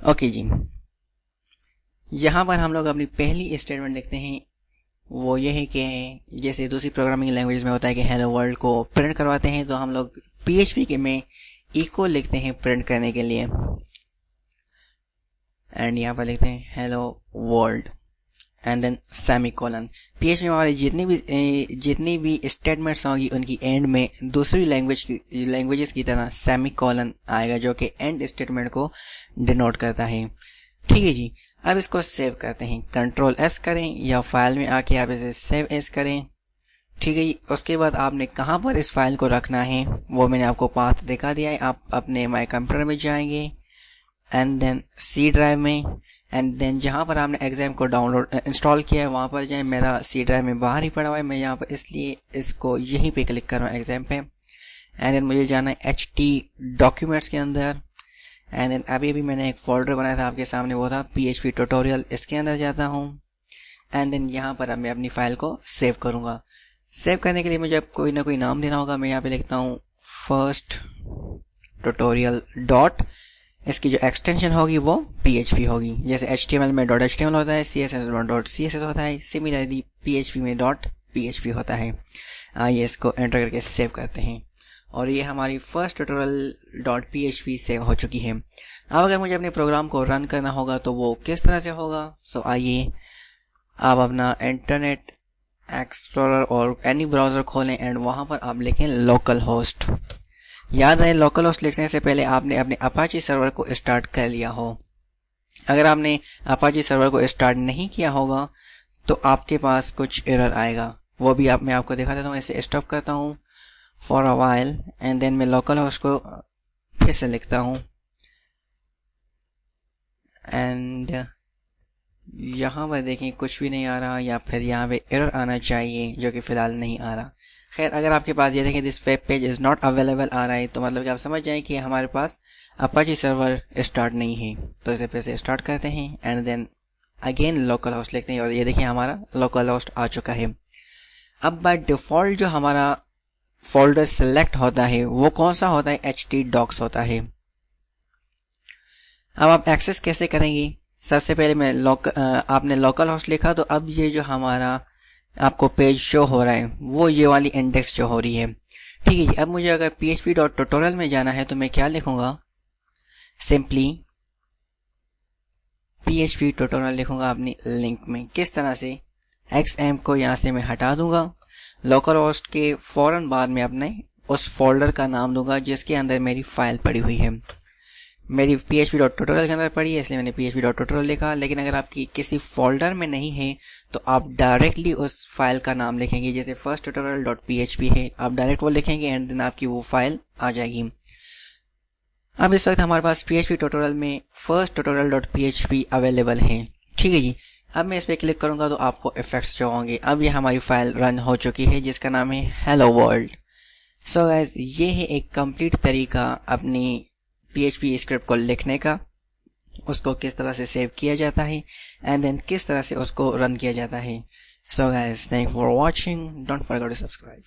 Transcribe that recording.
Okay जी, यहाँ पर हम लोग अपनी पहली स्टेटमेंट लिखते हैं। वो ये है कि जैसे दूसरी प्रोग्रामिंग लैंग्वेज में होता है कि हेलो वर्ल्ड को प्रिंट करवाते हैं, तो हम लोग पीएचपी के में इको लिखते हैं प्रिंट करने के लिए। एंड यहाँ पर लिखते हैं hello world and then semicolon. PHP में हमारी जितनी भी स्टेटमेंट्स होंगी उनकी एंड में दूसरी लैंग्वेजेस की तरह सेमीकोलन आएगा, जो कि एंड स्टेटमेंट को डिनोट करता है। ठीक है जी, अब इसको सेव करते हैं। कंट्रोल एस करें या फाइल में आके आप इसे सेव एस करें। ठीक है जी, उसके बाद आपने कहाँ पर इस फाइल को रखना है वो मैंने आपको पाथ दिखा दिया है। आप अपने माई कंप्यूटर में जाएंगे एंड देन सी ड्राइव में, एंड देन जहाँ पर आपने एग्जाम को डाउनलोड इंस्टॉल किया है वहाँ पर जाएं। मेरा सी ड्राइव में बाहर ही पड़ा हुआ है, मैं यहाँ पर इसलिए इसको यहीं पे क्लिक कर रहा हूँ एग्जाम पे। एंड देन मुझे जाना है HT डॉक्यूमेंट्स के अंदर। एंड देन अभी भी मैंने एक फोल्डर बनाया था आपके सामने, वो था PHP ट्यूटोरियल। इसके अंदर जाता हूँ एंड देन यहाँ पर अब मैं अपनी फाइल को सेव करूँगा। सेव करने के लिए मुझे अब कोई ना कोई नाम देना होगा। मैं यहाँ पे लिखता हूँ फर्स्ट ट्यूटोरियल डॉट, इसकी जो एक्सटेंशन होगी वो PHP होगी। जैसे HTML में .html होता है, CSS में .css होता है, सिमिलरली PHP में .php होता है। आइए इसको एंटर करके सेव करते हैं और ये हमारी फर्स्ट ट्यूटोरियल .php सेव हो चुकी है। अब अगर मुझे अपने प्रोग्राम को रन करना होगा तो वो किस तरह से होगा। सो आइए आप अपना इंटरनेट एक्सप्लोरर और एनी ब्राउज़र खोलें एंड वहाँ पर आप लिखें लोकल होस्ट। याद रहे लोकल होस्ट लिखने से पहले आपने अपने अपाची सर्वर को स्टार्ट कर लिया हो। अगर आपने अपाची सर्वर को स्टार्ट नहीं किया होगा तो आपके पास कुछ एरर आएगा, वो भी मैं आपको दिखा देता हूँ। इसे स्टॉप करता हूँ for a while and then मैं लोकल होस्ट को फिर से लिखता हूँ एंड यहाँ पर देखें कुछ भी नहीं आ रहा, या फिर यहाँ पे एरर आना चाहिए जो कि फिलहाल नहीं आ रहा। खैर, अगर आपके पास ये देखें this web page is not available आ रहा है तो मतलब कि आप समझ जाएं कि हमारे पास अपाची सर्वर स्टार्ट नहीं है। तो इसे फिर से स्टार्ट करते हैं and then again localhost लिखते हैं और ये देखिए हमारा लोकल होस्ट आ चुका है। अब बाय डिफॉल्ट जो हमारा फोल्डर सिलेक्ट होता है वो कौन सा होता है, HT डॉक्स होता है। अब आप एक्सेस कैसे करेंगे। सबसे पहले मैं आपने लोकल होस्ट लिखा तो अब ये जो हमारा आपको पेज शो हो रहा है वो ये वाली इंडेक्स शो हो रही है। ठीक है जी, अब मुझे अगर php.tutorial में जाना है तो मैं क्या लिखूंगा, सिंपली PHP ट्यूटोरियल लिखूंगा अपनी लिंक में। किस तरह से, XM को यहाँ से मैं हटा दूंगा। लोकल होस्ट के फौरन बाद में अपने उस फोल्डर का नाम दूंगा जिसके अंदर मेरी फाइल पड़ी हुई है। मेरी php.tutorial के अंदर पड़ी है इसलिए मैंने php.tutorial लिखा। लेकिन अगर आपकी किसी फोल्डर में नहीं है तो आप डायरेक्टली उस फाइल का नाम लिखेंगे। जैसे फर्स्ट ट्यूटोरियल.php है, आप डायरेक्ट वो लिखेंगे एंड देन आपकी वो फाइल आ जाएगी। अब इस वक्त हमारे पास PHP ट्यूटोरियल में फर्स्ट ट्यूटोरियल.php अवेलेबल है। ठीक है जी, अब मैं इस पर क्लिक करूंगा तो आपको इफेक्ट्स जो होंगे। अब ये हमारी फाइल रन हो चुकी है जिसका नाम है हेलो वर्ल्ड। सो गाइस, ये है एक कंप्लीट तरीका अपनी PHP स्क्रिप्ट को लिखने का, उसको किस तरह से सेव किया जाता है एंड देन किस तरह से उसको रन किया जाता है। So guys, thank for watching, don't forget to subscribe.